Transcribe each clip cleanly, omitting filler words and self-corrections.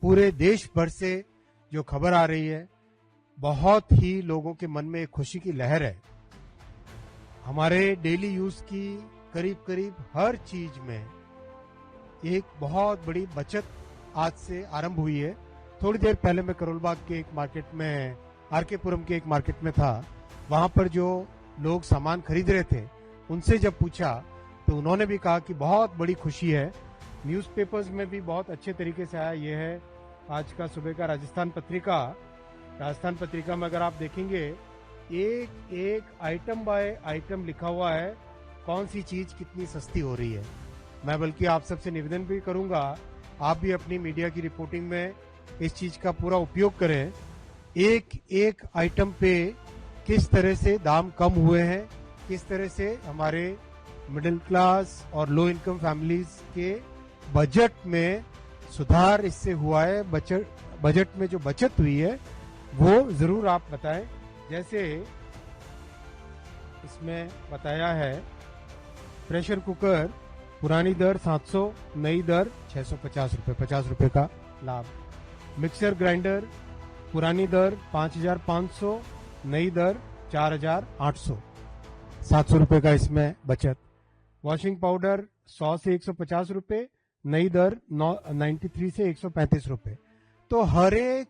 पूरे देश भर से जो खबर आ रही है, बहुत ही लोगों के मन में एक खुशी की लहर है। हमारे डेली यूज की करीब करीब हर चीज में एक बहुत बड़ी बचत आज से आरंभ हुई है। थोड़ी देर पहले मैं करोल बाग के एक मार्केट में, आरके पुरम के एक मार्केट में था। वहां पर जो लोग सामान खरीद रहे थे, उनसे जब पूछा तो उन्होंने भी कहा कि बहुत बड़ी खुशी है। न्यूज़पेपर्स में भी बहुत अच्छे तरीके से आया। ये है आज का सुबह का राजस्थान पत्रिका। राजस्थान पत्रिका में अगर आप देखेंगे, एक एक आइटम बाय आइटम लिखा हुआ है, कौन सी चीज कितनी सस्ती हो रही है। मैं बल्कि आप सबसे निवेदन भी करूंगा, आप भी अपनी मीडिया की रिपोर्टिंग में इस चीज का पूरा उपयोग करें। एक एक आइटम पे किस तरह से दाम कम हुए हैं, किस तरह से हमारे मिडिल क्लास और लो इनकम फैमिलीज के बजट में सुधार इससे हुआ है। बजट में जो बचत हुई है वो जरूर आप बताएं। जैसे इसमें बताया है, प्रेशर कुकर पुरानी दर 700, नई दर 650 रुपए, 50 रुपए का लाभ। मिक्सर ग्राइंडर पुरानी दर 5500, नई दर 4800, 700 रुपए का इसमें बचत। वॉशिंग पाउडर 100 से 150 रुपए, नई दर 93 से 135 रुपए। तो हर एक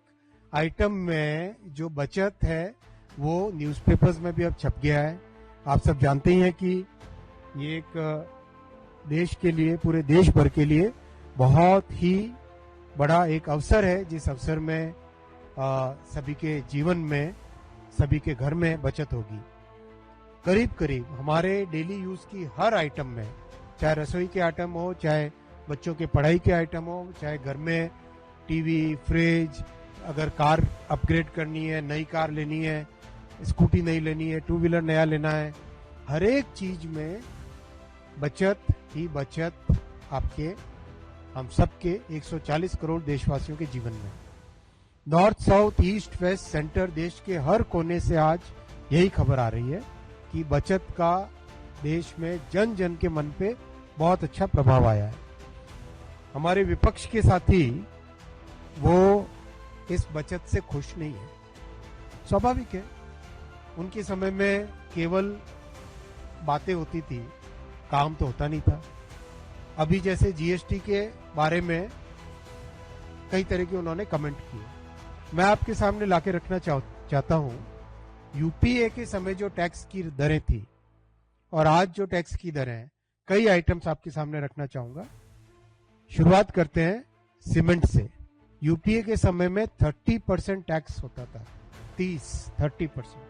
आइटम में जो बचत है वो न्यूज़पेपर्स में भी अब छप गया है। आप सब जानते ही हैं कि ये एक देश के लिए, पूरे देश भर के लिए बहुत ही बड़ा एक अवसर है, जिस अवसर में सभी के जीवन में, सभी के घर में बचत होगी। करीब करीब हमारे डेली यूज की हर आइटम में, चाहे रसोई के आइटम हो, चाहे बच्चों के पढ़ाई के आइटम हो, चाहे घर में टीवी, फ्रिज, अगर कार अपग्रेड करनी है, नई कार लेनी है, स्कूटी नई लेनी है, टू व्हीलर नया लेना है, हर एक चीज में बचत ही बचत आपके, हम सबके 140 करोड़ देशवासियों के जीवन में। North, south, east, west, centre, देश के हर कोने से आज यही खबर आ रही है कि बचत का देश में जन जन के मन पे बहुत अच्छा प्रभाव आया है। हमारे विपक्ष के साथी वो इस बचत से खुश नहीं है, स्वाभाविक है। उनके समय में केवल बातें होती थी, काम तो होता नहीं था। अभी जैसे जीएसटी के बारे में कई तरह के उन्होंने कमेंट किए, मैं आपके सामने लाके रखना चाहता हूं। यूपीए के समय जो टैक्स की दरें थी और आज जो टैक्स की दरें हैं, कई आइटम्स आपके सामने रखना चाहूंगा। शुरुआत करते हैं सीमेंट से। यूपीए के समय में 30% टैक्स होता था, 30%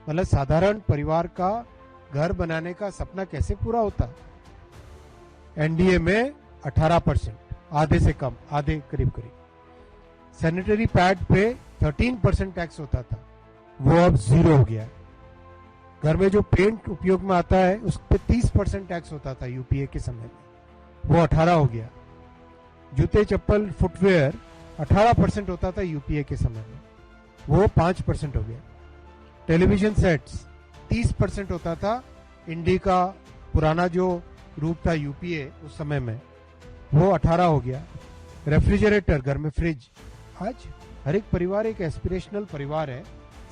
मतलब साधारण परिवार का घर बनाने का सपना कैसे पूरा होता। एनडीए में 18%, आधे से कम, आधे करीब करीब। सैनिटरी पैड पे 13% टैक्स होता था, वो अब 0 हो गया। घर में जो पेंट उपयोग में आता है उस पे 30% टैक्स होता था यूपीए के समय में, वो 18 हो गया। जूते, चप्पल, फुटवेयर 18% होता था यूपीए के समय में, वो 5% हो गया। टेलीविजन सेट्स 30% होता था, इंडी का पुराना जो रूप था यूपीए उस समय में, वो 18 हो गया। रेफ्रिजरेटर, घर में फ्रिज, आज हर एक परिवार एक एस्पिरेशनल परिवार है,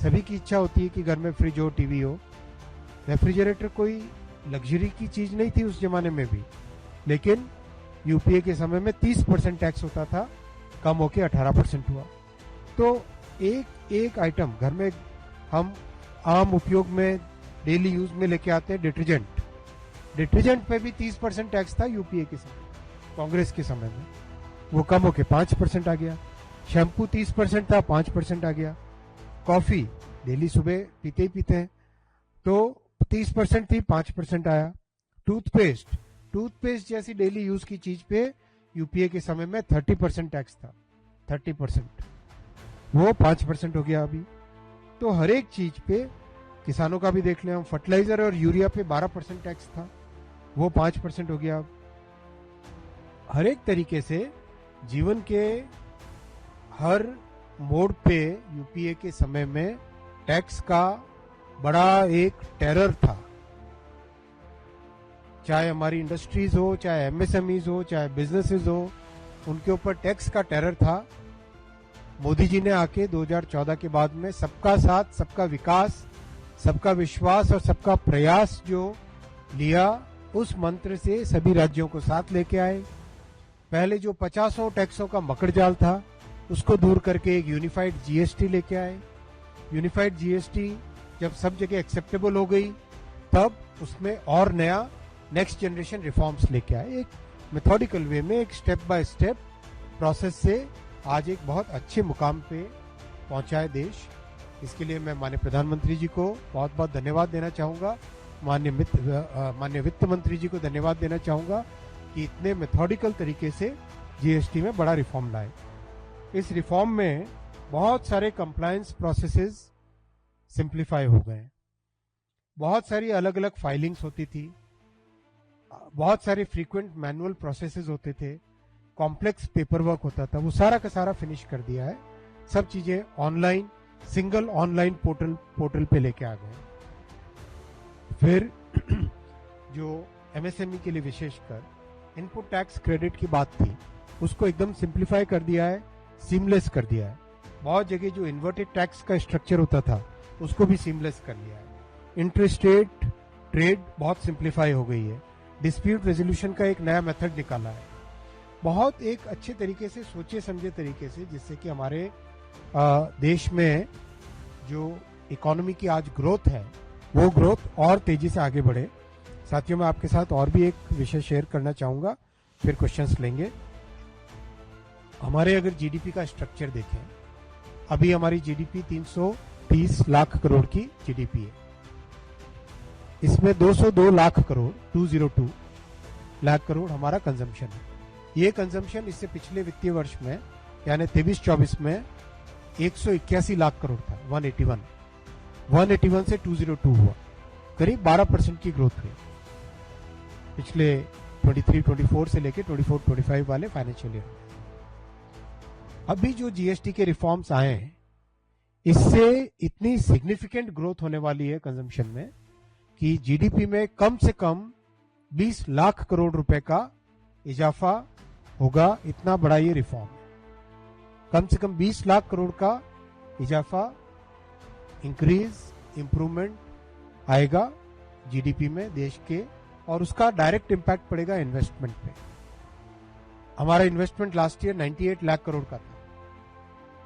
सभी की इच्छा होती है कि घर में फ्रिज हो, टीवी हो। रेफ्रिजरेटर कोई लग्जरी की चीज नहीं थी उस जमाने में भी, लेकिन यूपीए के समय में 30% टैक्स होता था, कम होके 18% हुआ। तो एक एक आइटम घर में हम आम उपयोग में, डेली यूज में लेके आते हैं, डिटर्जेंट पे भी 30% टैक्स था यूपीए के समय, कांग्रेस के समय में, वो कम होके 5% आ गया। शैम्पू 30% था, 5% आ गया। कॉफी डेली सुबह पीते ही पीते हैं, तो 30% थी, 5% आया। टूथपेस्ट जैसी डेली यूज की चीज पे यूपीए के समय में 30% टैक्स था, 30%, वो 5% हो गया अभी। तो हर एक चीज पे, किसानों का भी देख लें हम, फर्टिलाइजर और यूरिया पे 12% टैक्स था, वो 5% हो गया अब। हर एक तरीके से जीवन के हर मोड़ पे यूपीए के समय में टैक्स का बड़ा एक टेरर था। चाहे हमारी इंडस्ट्रीज हो, चाहे एमएसएमईज हो, चाहे बिजनेसेस हो, उनके ऊपर टैक्स का टेरर था। मोदी जी ने आके 2014 के बाद में सबका साथ, सबका विकास, सबका विश्वास और सबका प्रयास जो लिया, उस मंत्र से सभी राज्यों को साथ लेके आए। पहले जो 50 टैक्सों का मकड़जाल था उसको दूर करके एक यूनिफाइड जीएसटी लेके आए। यूनिफाइड जीएसटी जब सब जगह एक्सेप्टेबल हो गई तब उसमें और नया नेक्स्ट जनरेशन रिफॉर्म्स लेके आए। एक मेथोडिकल वे में, एक स्टेप बाय स्टेप प्रोसेस से आज एक बहुत अच्छे मुकाम पे पहुंचा है देश। इसके लिए मैं माननीय प्रधानमंत्री जी को बहुत बहुत धन्यवाद देना चाहूंगा, माननीय वित्त मंत्री जी को धन्यवाद देना चाहूंगा कि इतने मेथोडिकल तरीके से जीएसटी में बड़ा रिफॉर्म लाए। इस रिफॉर्म में बहुत सारे कंप्लायंस प्रोसेसेस सिंप्लीफाई हो गए। बहुत सारी अलग अलग फाइलिंग्स होती थी, बहुत सारे फ्रीक्वेंट मैनुअल प्रोसेसेस होते थे, कॉम्प्लेक्स पेपर वर्क होता था, वो सारा का सारा फिनिश कर दिया है। सब चीजें ऑनलाइन, सिंगल ऑनलाइन पोर्टल पे लेके आ गए। फिर जो एमएसएमई के लिए विशेषकर इनपुट टैक्स क्रेडिट की बात थी उसको एकदम सिंप्लीफाई कर दिया है, सीमलेस कर दिया है। बहुत जगह जो इन्वर्टेड टैक्स का स्ट्रक्चर होता था उसको भी सीमलेस कर लिया है। इंटरस्टेट ट्रेड बहुत सिंप्लीफाई हो गई है। डिस्प्यूट रेजोल्यूशन का एक नया मेथड निकाला है, बहुत एक अच्छे तरीके से, सोचे समझे तरीके से, जिससे कि हमारे देश में जो इकोनॉमी की आज ग्रोथ है वो ग्रोथ और तेजी से आगे बढ़े। साथियों, मैं आपके साथ और भी एक विषय शेयर करना चाहूंगा, फिर क्वेश्चंस लेंगे। हमारे अगर जीडीपी का स्ट्रक्चर देखें, अभी हमारी जीडीपी 330 लाख करोड़ की जीडीपी है। इसमें 202 लाख करोड़, 202 लाख करोड़ हमारा कंजम्पशन है। ये कंजम्पशन इससे पिछले वित्तीय वर्ष में यानी 23-24 में 181 लाख करोड़ था, 181 से 202 हुआ, करीब 12% की ग्रोथ हुई पिछले 23-24 से लेके 24-25 वाले फाइनेंशियल ईयर में। अभी जो जीएसटी के रिफॉर्म्स आए हैं इससे इतनी सिग्निफिकेंट ग्रोथ होने वाली है कंजम्पशन में कि जीडीपी में कम से कम 20 लाख करोड़ रुपए का इजाफा होगा। इतना बड़ा ये रिफॉर्म है, कम से कम 20 लाख करोड़ का इजाफा, इंक्रीज, इंप्रूवमेंट आएगा जीडीपी में देश के, और उसका डायरेक्ट इंपैक्ट पड़ेगा इन्वेस्टमेंट पे। हमारा investment last year 98 lakh crore का था,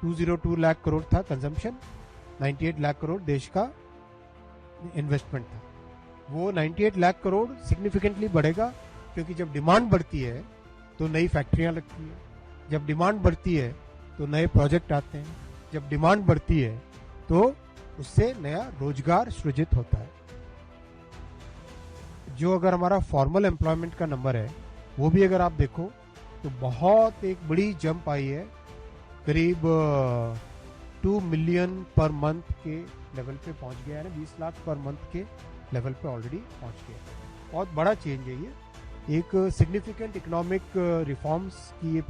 202 लाख करोड़ था कंजम्पशन, 98 लाख करोड़ देश का इन्वेस्टमेंट था। वो 98 लाख करोड़ सिग्निफिकेंटली बढ़ेगा, क्योंकि जब डिमांड बढ़ती है तो नई फैक्ट्रियां लगती है, जब डिमांड बढ़ती है तो नए प्रोजेक्ट आते हैं, जब डिमांड बढ़ती है तो उससे नया रोजगार सृजित होता है। जो अगर हमारा फॉर्मल एम्प्लॉयमेंट का नंबर है वो भी अगर आप देखो तो बहुत एक बड़ी जंप आई है, करीब 2 मिलियन पर मंथ के लेवल पे पहुंच गया है ना, 20 लाख पर मंथ के लेवल पे ऑलरेडी पहुंच गया। बहुत बड़ा चेंज है ये, एक सिग्निफिकेंट इकोनॉमिक रिफॉर्म्स की ये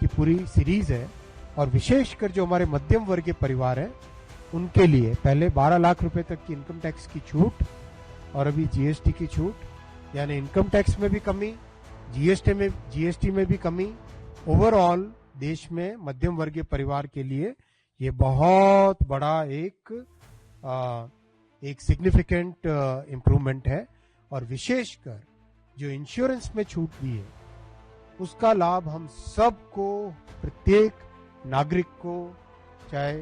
पूरी सीरीज है। और विशेषकर जो हमारे मध्यम वर्गीय परिवार है उनके लिए पहले 12 लाख रुपए तक की इनकम टैक्स की छूट और अभी जीएसटी की छूट, यानी इनकम टैक्स में भी कमी, जीएसटी में भी कमी। ओवरऑल देश में मध्यम वर्गीय परिवार के लिए ये बहुत बड़ा एक सिग्निफिकेंट इम्प्रूवमेंट है। और विशेषकर जो इंश्योरेंस में छूट दी है उसका लाभ हम सबको, प्रत्येक नागरिक को, चाहे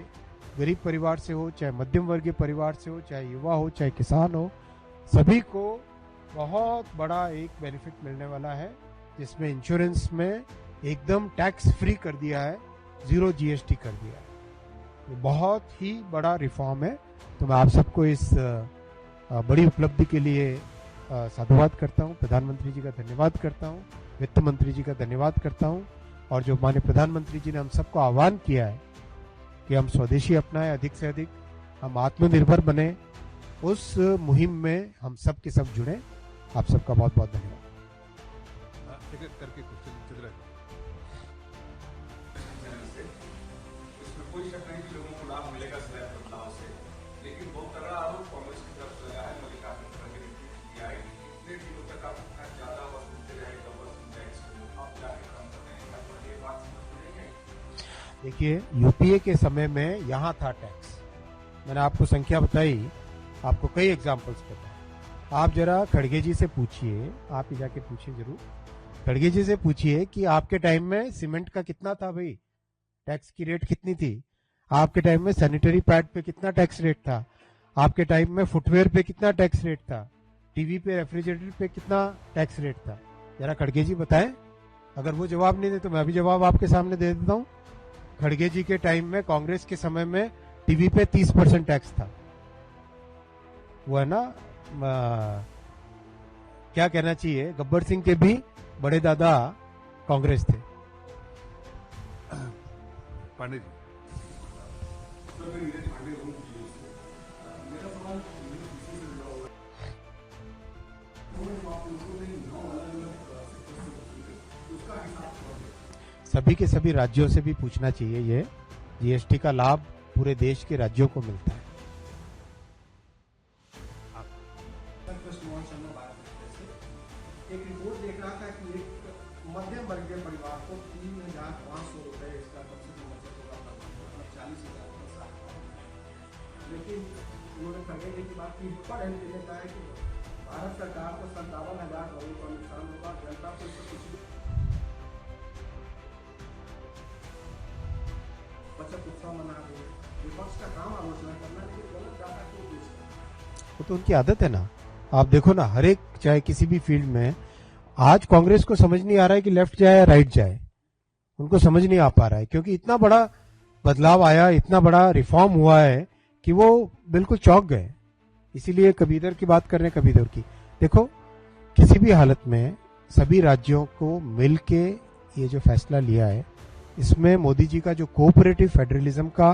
गरीब परिवार से हो, चाहे मध्यम वर्गीय परिवार से हो, चाहे युवा हो, चाहे किसान हो, सभी को बहुत बड़ा एक बेनिफिट मिलने वाला है, जिसमें इंश्योरेंस में एकदम टैक्स फ्री कर दिया है, 0 जीएसटी कर दिया है। ये बहुत ही बड़ा रिफॉर्म है। तो मैं आप सबको इस बड़ी उपलब्धि के लिए साधुवाद करता हूँ, प्रधानमंत्री जी का धन्यवाद करता हूँ, वित्त मंत्री जी का धन्यवाद करता हूँ, और जो माननीय प्रधानमंत्री जी ने हम सबको आह्वान किया है कि हम स्वदेशी अपनाएं, अधिक से अधिक हम आत्मनिर्भर बने, उस मुहिम में हम सब के सब जुड़े। आप सबका बहुत बहुत धन्यवाद। इसमें कोई शक नहीं कि लोगों को लाभ मिलेगा स्लैब बदलाव से, लेकिन बहुत तगड़ा आरोप कांग्रेस की तरफ से लगा है। मल्लिकार्जुन खड़गे ने किया है कि इतने दिनों तक आप इतना ज्यादा वसूलते रहे, डबल टैक्स को, अब जाके कम कर रहे हैं, ये बात समझ नहीं है। देखिए, यूपीए के समय में यहाँ था टैक्स, मैंने आपको संख्या बताई, आपको कई एग्जाम्पल्स बताए। आप जरा खड़गे जी से पूछिए, आप ही जाके पूछिए जरूर, खड़गे जी से पूछिए कि आपके टाइम में सीमेंट का कितना था भाई, टैक्स की रेट कितनी थी? आपके टाइम में सैनिटरी पैड पे कितना टैक्स रेट था? आपके टाइम में फुटवेयर पे कितना टैक्स रेट था? टीवी पे, रेफ्रिजरेटर पे कितना टैक्स रेट था? जरा खड़गे जी बताएं। अगर वो जवाब नहीं दे तो मैं अभी जवाब आपके सामने दे देता हूं। खड़गे जी के टाइम में, कांग्रेस के समय में टीवी पे 30% टैक्स था। वो है ना, क्या कहना चाहिए, गब्बर सिंह के भी बड़े दादा कांग्रेस थे। पांडे जी। सभी के सभी राज्यों से भी पूछना चाहिए। ये जीएसटी का लाभ पूरे देश के राज्यों को मिलता है। एक रिपोर्ट देख रहा था कि एक मध्यम वर्गीय परिवार को 3,500 रुपए इसका सबसे बचत होगा, मतलब 40,000 का साल। लेकिन उन्होंने खड़गे की बात की, पर ने कहा है कि भारत सरकार को 57,000 करोड़ का नुकसान होगा, जनता को इससे कुछ भी बचत उत्सव मना रही है। विपक्ष का काम आलोचना करना, लेकिन गलत डाटा क्यों पेश करना? वो तो उनकी आदत है ना। आप देखो ना, हर एक, चाहे किसी भी फील्ड में, आज कांग्रेस को समझ नहीं आ रहा है कि लेफ्ट जाए या राइट जाए। उनको समझ नहीं आ पा रहा है, क्योंकि इतना बड़ा बदलाव आया, इतना बड़ा रिफॉर्म हुआ है कि वो बिल्कुल चौंक गए। इसीलिए कभी इधर की बात कर रहे हैं, कभी इधर की। देखो, किसी भी हालत में सभी राज्यों को मिलके ये जो फैसला लिया है, इसमें मोदी जी का जो कोऑपरेटिव फेडरलिज्म का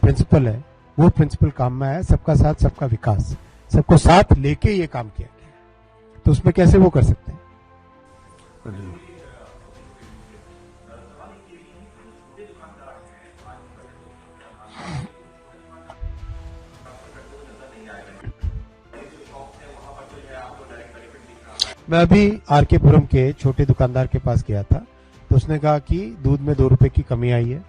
प्रिंसिपल है, वो प्रिंसिपल काम में आया। सबका साथ, सबका विकास, सबको साथ लेके ये काम किया गया। तो उसमें कैसे वो कर सकते हैं? मैं अभी आरके पुरम के छोटे दुकानदार के पास गया था, तो उसने कहा कि दूध में 2 रुपए की कमी आई है।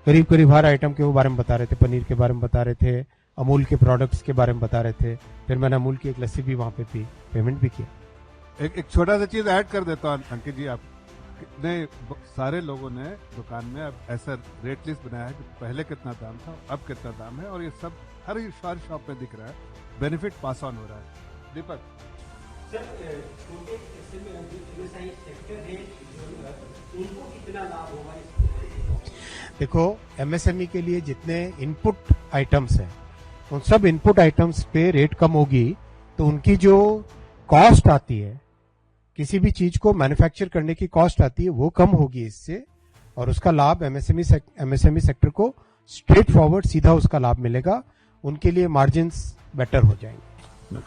करीब करीब हर आइटम के वो बारे में बता रहे थे, पनीर के बारे में बता रहे थे, अमूल के प्रोडक्ट्स के बारे में बता रहे थे। फिर मैंने अमूल की एक लस्सी भी वहां पे पी, पेमेंट भी किया। एक छोटा सा चीज ऐड कर देता हूँ अंकित जी, आप कितने सारे लोगों ने दुकान में अब ऐसा रेट लिस्ट बनाया है कि पहले कितना दाम था, अब कितना दाम है, और ये सब हर शॉप में दिख रहा है, बेनिफिट पास ऑन हो रहा है। दीपक सर, छोटे सेक्टर है, उनको कितना लाभ होगा? देखो, एमएसएमई के लिए जितने इनपुट आइटम्स हैं, उन सब इनपुट आइटम्स पे रेट कम होगी, तो उनकी जो कॉस्ट आती है, किसी भी चीज को मैन्युफैक्चर करने की कॉस्ट आती है, वो कम होगी इससे, और उसका लाभ एमएसएमई सेक्टर को स्ट्रेट फॉरवर्ड सीधा उसका लाभ मिलेगा। उनके लिए मार्जिन्स बेटर हो जाएंगे।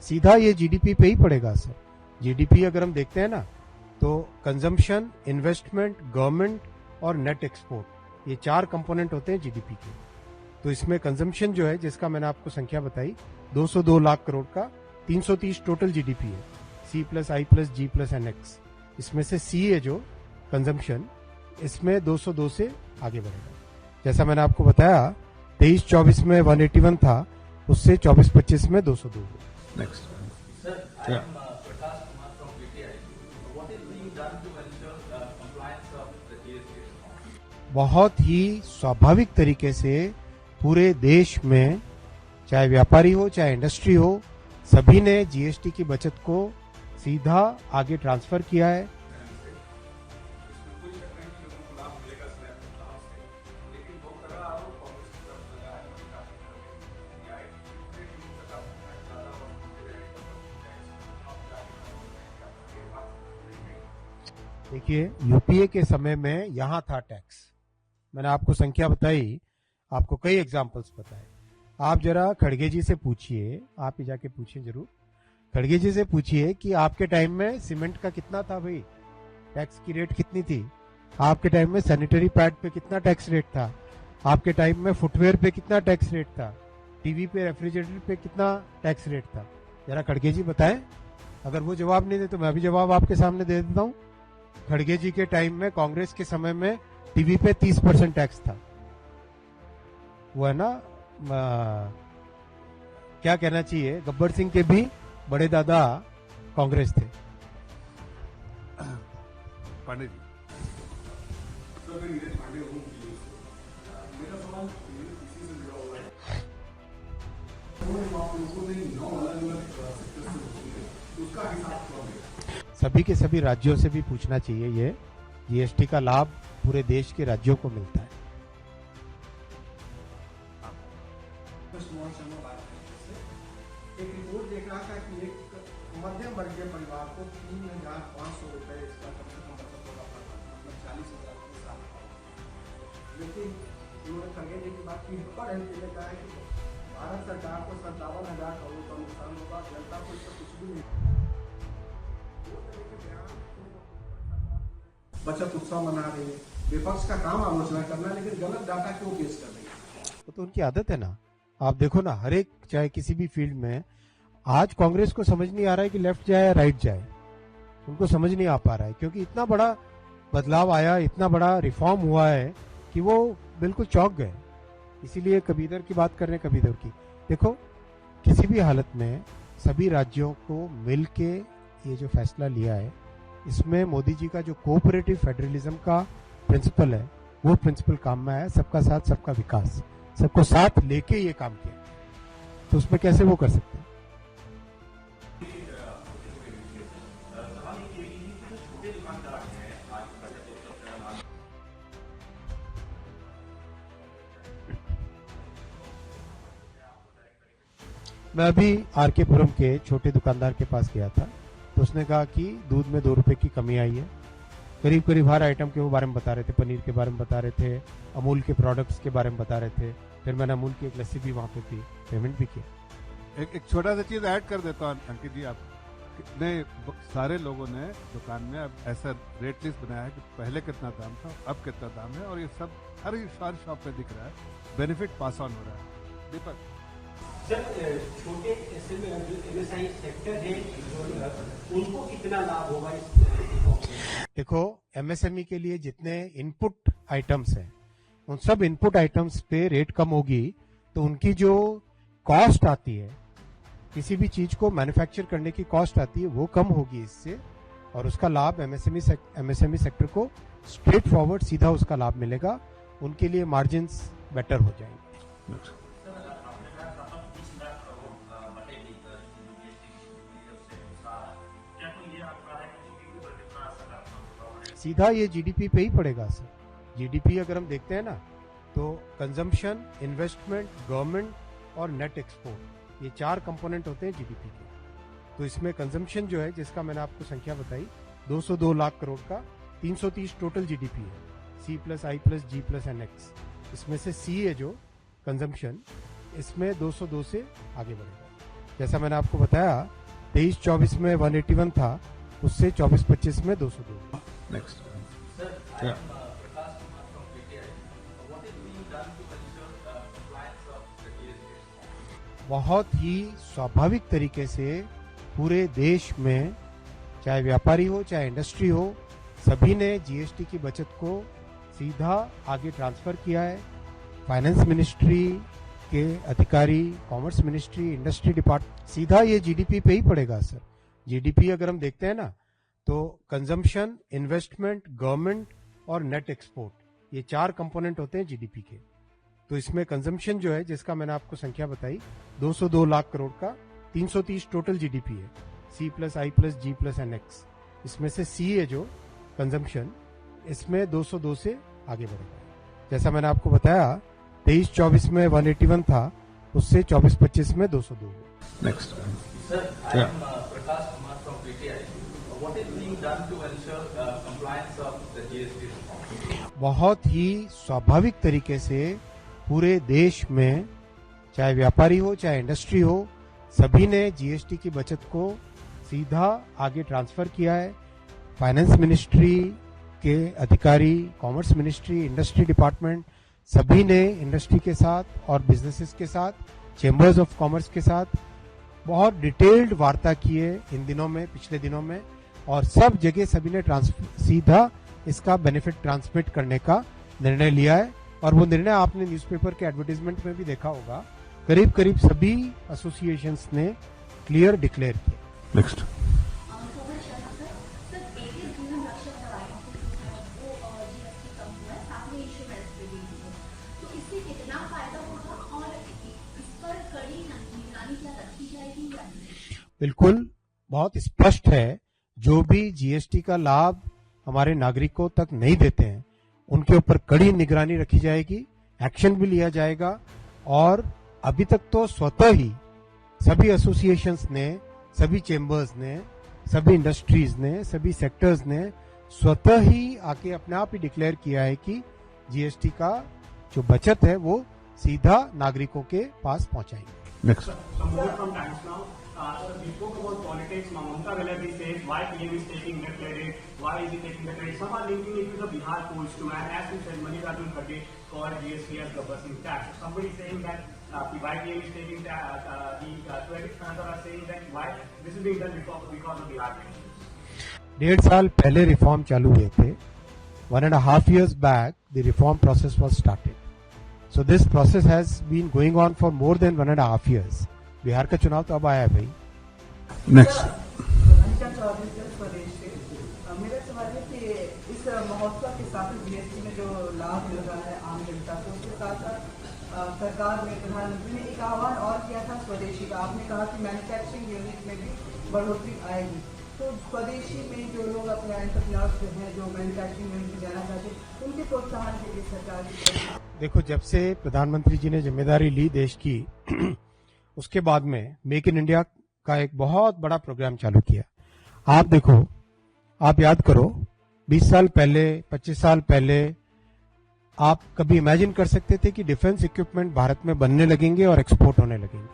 सीधा ये जीडीपी पे ही पड़ेगा सर। जीडीपी अगर हम देखते हैं ना, तो कंजम्पशन, इन्वेस्टमेंट, गवर्नमेंट और नेट एक्सपोर्ट, ये 4 कंपोनेंट होते हैं जीडीपी के। तो इसमें कंजम्पशन जो है, जिसका मैंने आपको संख्या बताई, 202 लाख करोड़ का 330 टोटल जीडीपी है, C प्लस आई प्लस जी प्लस एन एक्स। इसमें से C है जो कंजम्पशन, इसमें 202 से आगे बढ़ेगा। जैसा मैंने आपको बताया, 23-24 में 181 था, उससे 24-25 में 202। नेक्स्ट बहुत ही स्वाभाविक तरीके से पूरे देश में, चाहे व्यापारी हो चाहे इंडस्ट्री हो, सभी ने जीएसटी की बचत को सीधा आगे ट्रांसफर किया है। देखिए, यूपीए के समय में यहाँ था टैक्स, मैंने आपको संख्या बताई, आपको कई एग्जाम्पल्स बताए। आप जरा खड़गे जी से पूछिए, आप ही जाके पूछिए जरूर, खड़गे जी से पूछिए कि आपके टाइम में सीमेंट का कितना था भाई, टैक्स की रेट कितनी थी? आपके टाइम में सैनिटरी पैड पे कितना टैक्स रेट था? आपके टाइम में फुटवेयर पे कितना टैक्स रेट था? टीवी पे, रेफ्रिजरेटर पे कितना टैक्स रेट था? जरा खड़गे जी बताएं। अगर वो जवाब नहीं दे तो मैं भी जवाब आपके सामने दे देता हूं। खड़गे जी के टाइम में, कांग्रेस के समय में टीवी पे 30% टैक्स था। वो है ना, क्या कहना चाहिए, गब्बर सिंह के भी बड़े दादा कांग्रेस थे। पांडे जी। मेरा सवाल इसी से जुड़ा हुआ है। आप लोगों ने 9 अलग-अलग सेक्टर से होती है, उसका हिसाब कौन है? सभी के सभी राज्यों से भी पूछना चाहिए। ये जीएसटी का लाभ पूरे देश के राज्यों को मिलता है। एक रिपोर्ट देख रहा था कि एक मध्यम वर्गीय परिवार को 3,500 रुपए इसका कम से कम बचत होगा, मतलब 40,000 के साथ। लेकिन उन्होंने खड़गे जी की बात की और एनपीए कहा है कि भारत सरकार को 57,000 करोड़ का नुकसान होगा, जनता को इससे कुछ भी नहीं। बचत उत्सव मना रही है, विपक्ष का काम आलोचना करना, लेकिन गलत डाटा क्यों पेश कर रही है? वो तो उनकी आदत है ना। आप देखो ना, हर एक, चाहे किसी भी फील्ड में, आज कांग्रेस को समझ नहीं आ रहा है कि लेफ्ट जाए या राइट जाए। उनको समझ नहीं आ पा रहा है, क्योंकि इतना बड़ा बदलाव आया, इतना बड़ा रिफॉर्म हुआ है कि वो बिल्कुल चौंक गए। इसीलिए कभी इधर की बात कर रहे हैं, कभी इधर की। देखो, किसी भी हालत में सभी राज्यों को मिलके ये जो फैसला लिया है, इसमें मोदी जी का जो कोऑपरेटिव फेडरलिज्म का प्रिंसिपल है, वो प्रिंसिपल काम में आया। सबका साथ सबका विकास, सबको साथ लेके ये काम किया, तो उसमें कैसे वो कर सकते हैं? मैं अभी आर के पुरम के छोटे दुकानदार के पास गया था, तो उसने कहा कि दूध में 2 रुपए की कमी आई है। करीब करीब हर आइटम के वो बारे में बता रहे थे। पनीर के बारे में बता रहे थे, अमूल के प्रोडक्ट्स के बारे में बता रहे थे। फिर मैंने अमूल की एक लस्सी भी वहां पे पी, पेमेंट भी किया। एक छोटा सा चीज ऐड कर देता हूँ अंकित जी। आप ने सारे लोगों ने दुकान में अब ऐसा रेट लिस्ट बनाया है कि पहले कितना दाम था, अब कितना दाम है, और ये सब हर शॉप पे दिख रहा है। बेनिफिट पास ऑन हो रहा है। दीपक सर, छोटे एमएसएमई सेक्टर है, उनको कितना लाभ होगा इस? देखो, एमएसएमई के लिए जितने इनपुट आइटम्स हैं, उन सब इनपुट आइटम्स पे रेट कम होगी, तो उनकी जो कॉस्ट आती है, किसी भी चीज को मैन्युफैक्चर करने की कॉस्ट आती है, वो कम होगी इससे, और उसका लाभ एमएसएमई सेक्टर को स्ट्रेट फॉरवर्ड सीधा उसका लाभ मिलेगा। उनके लिए मार्जिन्स बेटर हो जाएंगे। सीधा ये जीडीपी पे ही पड़ेगा सर। जीडीपी अगर हम देखते हैं ना, तो कंजम्पशन, इन्वेस्टमेंट, गवर्नमेंट और नेट एक्सपोर्ट, ये 4 कंपोनेंट होते हैं जीडीपी के। तो इसमें कंजम्पशन जो है, जिसका मैंने आपको संख्या बताई, 202 लाख करोड़ का 330 टोटल जीडीपी है, C plus I plus G plus NX। इसमें से C है जो कंजम्पशन, इसमें 202 से आगे बढ़ेगा। जैसा मैंने आपको बताया, 23-24 में 181 था, उससे 24-25 में 202। नेक्स्ट बहुत ही स्वाभाविक तरीके से पूरे देश में, चाहे व्यापारी हो चाहे इंडस्ट्री हो, सभी ने जीएसटी की बचत को सीधा आगे ट्रांसफर किया है। फाइनेंस मिनिस्ट्री के अधिकारी, कॉमर्स मिनिस्ट्री, इंडस्ट्री डिपार्टमेंट, सीधा ये जीडीपी पे ही पड़ेगा सर। जीडीपी अगर हम देखते हैं ना, तो कंजम्पशन, इन्वेस्टमेंट, गवर्नमेंट और नेट एक्सपोर्ट, ये 4 कंपोनेंट होते हैं जीडीपी के। तो इसमें कंजम्पशन जो है, जिसका मैंने आपको संख्या बताई, 202 लाख करोड़ का 330 टोटल जीडीपी है, C plus I plus G plus NX। इसमें से C है जो कंजम्पशन, इसमें 202 से आगे बढ़ेगा। जैसा मैंने आपको बताया, 23-24 में 181 था, उससे 24-25 में 202। नेक्स्ट बहुत ही स्वाभाविक तरीके से पूरे देश में, चाहे व्यापारी हो चाहे इंडस्ट्री हो, सभी ने जीएसटी की बचत को सीधा आगे ट्रांसफर किया है। फाइनेंस मिनिस्ट्री के अधिकारी, कॉमर्स मिनिस्ट्री, इंडस्ट्री डिपार्टमेंट, सभी ने इंडस्ट्री के साथ और बिजनेसेस के साथ, चेंबर्स ऑफ कॉमर्स के साथ बहुत डिटेल्ड वार्ता की है इन दिनों में, पिछले दिनों में, और सब जगह सभी ने सीधा इसका बेनिफिट ट्रांसमिट करने का निर्णय लिया है। और वो निर्णय आपने न्यूज़पेपर के एडवर्टाइजमेंट में भी देखा होगा, करीब करीब सभी एसोसिएशंस ने क्लियर डिक्लेयर किया। नेक्स्ट। बिल्कुल बहुत स्पष्ट है, जो भी जीएसटी का लाभ हमारे नागरिकों तक नहीं देते हैं उनके ऊपर कड़ी निगरानी रखी जाएगी, एक्शन भी लिया जाएगा। और अभी तक तो स्वतः ही सभी एसोसिएशंस ने, सभी चेंबर्स ने, सभी इंडस्ट्रीज ने, सभी सेक्टर्स ने स्वतः ही आके अपने आप ही डिक्लेयर किया है कि जीएसटी का जो बचत है वो सीधा नागरिकों के पास पहुंचाएंगे। Next. We spoke about politics. Mamata Banerjee says why PM is taking the credit, why is he taking the credit? Some are linking it to the Bihar polls too, and as you said, Mallikarjun Kharge called GST as gabbassing tax. So somebody saying that why PM is taking the credit, fans are saying that why this is being done because of Bihar polls. 1.5 साल पहले reform चालू हुए थे। 1.5 years back the reform process was started. So this process has been going on for more than 1.5 years. Bihar का चुनाव तो अब आया है भाई। नेक्स्ट। मेरा सवाल है कि इस महोत्सव के साथ जीएसटी में जो लाभ मिल रहा है आम जनता को, उसके साथ साथ सरकार ने, प्रधानमंत्री ने एक आह्वान और किया था स्वदेशी का। आपने कहा कि मैन्युफैक्चरिंग यूनिट में भी बढ़ोतरी आएगी, तो स्वदेशी में जो लोग अपने एंटरप्रेन्योर्स हैं, जो मैन्युफैक्चरिंग यूनिट में जाना चाहते हैं, उनके प्रोत्साहन के लिए सरकार की। देखो, जब से प्रधानमंत्री जी ने जिम्मेदारी ली देश की, उसके बाद में मेक इन इंडिया का एक बहुत बड़ा प्रोग्राम चालू किया। आप देखो, आप याद करो, 20 साल पहले, 25 साल पहले आप कभी इमेजिन कर सकते थे कि डिफेंस इक्विपमेंट भारत में बनने लगेंगे और एक्सपोर्ट होने लगेंगे?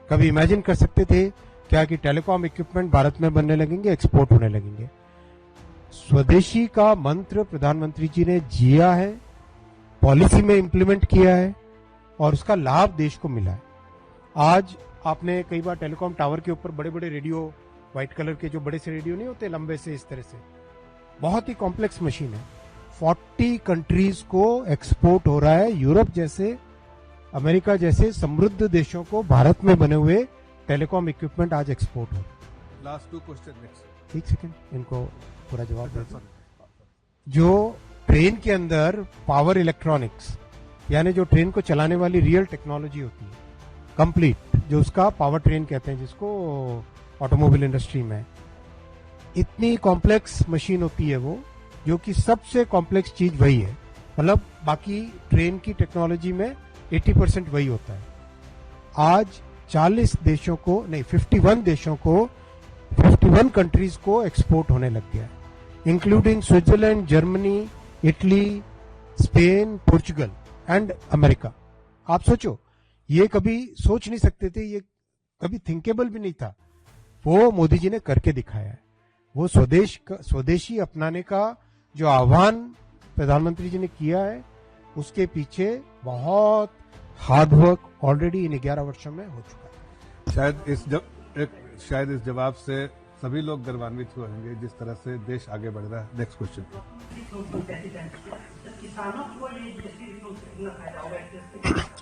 कभी इमेजिन कर सकते थे क्या कि टेलीकॉम इक्विपमेंट भारत में बनने लगेंगे, एक्सपोर्ट होने लगेंगे? स्वदेशी का मंत्र प्रधानमंत्री जी ने जिया है, पॉलिसी में इंप्लीमेंट किया है और उसका लाभ देश को मिला है। आज आपने कई बार टेलीकॉम टावर के ऊपर बड़े बड़े रेडियो, व्हाइट कलर के जो बड़े से रेडियो नहीं होते, लंबे से, इस तरह से, बहुत ही कॉम्प्लेक्स मशीन है। 40 कंट्रीज को एक्सपोर्ट हो रहा है। यूरोप जैसे, अमेरिका जैसे समृद्ध देशों को भारत में बने हुए टेलीकॉम इक्विपमेंट आज एक्सपोर्ट हो रहे हैं। Last 2 question next. एक सेकेंड, इनको पूरा जवाब दे दो। जो ट्रेन के अंदर पावर इलेक्ट्रॉनिक्स, यानी जो ट्रेन को चलाने वाली रियल टेक्नोलॉजी होती है, कंप्लीट, जो उसका पावर ट्रेन कहते हैं, जिसको ऑटोमोबाइल इंडस्ट्री में, इतनी कॉम्प्लेक्स मशीन होती है वो, जो कि सबसे कॉम्प्लेक्स चीज वही है। मतलब बाकी ट्रेन की टेक्नोलॉजी में 80% वही होता है। आज 40 देशों को नहीं, 51 देशों को, 51 कंट्रीज को एक्सपोर्ट होने लग गया है, including Switzerland, Germany, Italy, Spain, Portugal and America. आप सोचो, ये कभी सोच नहीं सकते थे, ये कभी थिंकेबल भी नहीं था। वो मोदी जी ने करके दिखाया है। वो स्वदेशी अपनाने का जो आह्वान प्रधानमंत्री जी ने किया है, उसके पीछे बहुत हार्ड वर्क ऑलरेडी इन 11 वर्षों में हो चुका है। शायद इस जवाब से सभी लोग गर्वान्वित होंगे जिस तरह से देश आगे बढ़ रहा है। Next question.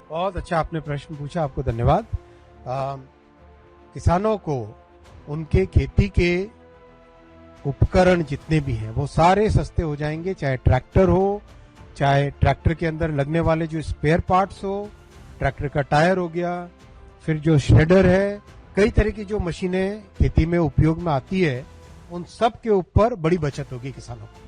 बहुत अच्छा आपने प्रश्न पूछा, आपको धन्यवाद। किसानों को उनके खेती के उपकरण जितने भी हैं वो सारे सस्ते हो जाएंगे, चाहे ट्रैक्टर हो, चाहे ट्रैक्टर के अंदर लगने वाले जो स्पेयर पार्ट्स हो, ट्रैक्टर का टायर हो गया, फिर जो श्रेडर है, कई तरह की जो मशीनें खेती में उपयोग में आती है, उन सब के ऊपर बड़ी बचत होगी किसानों को।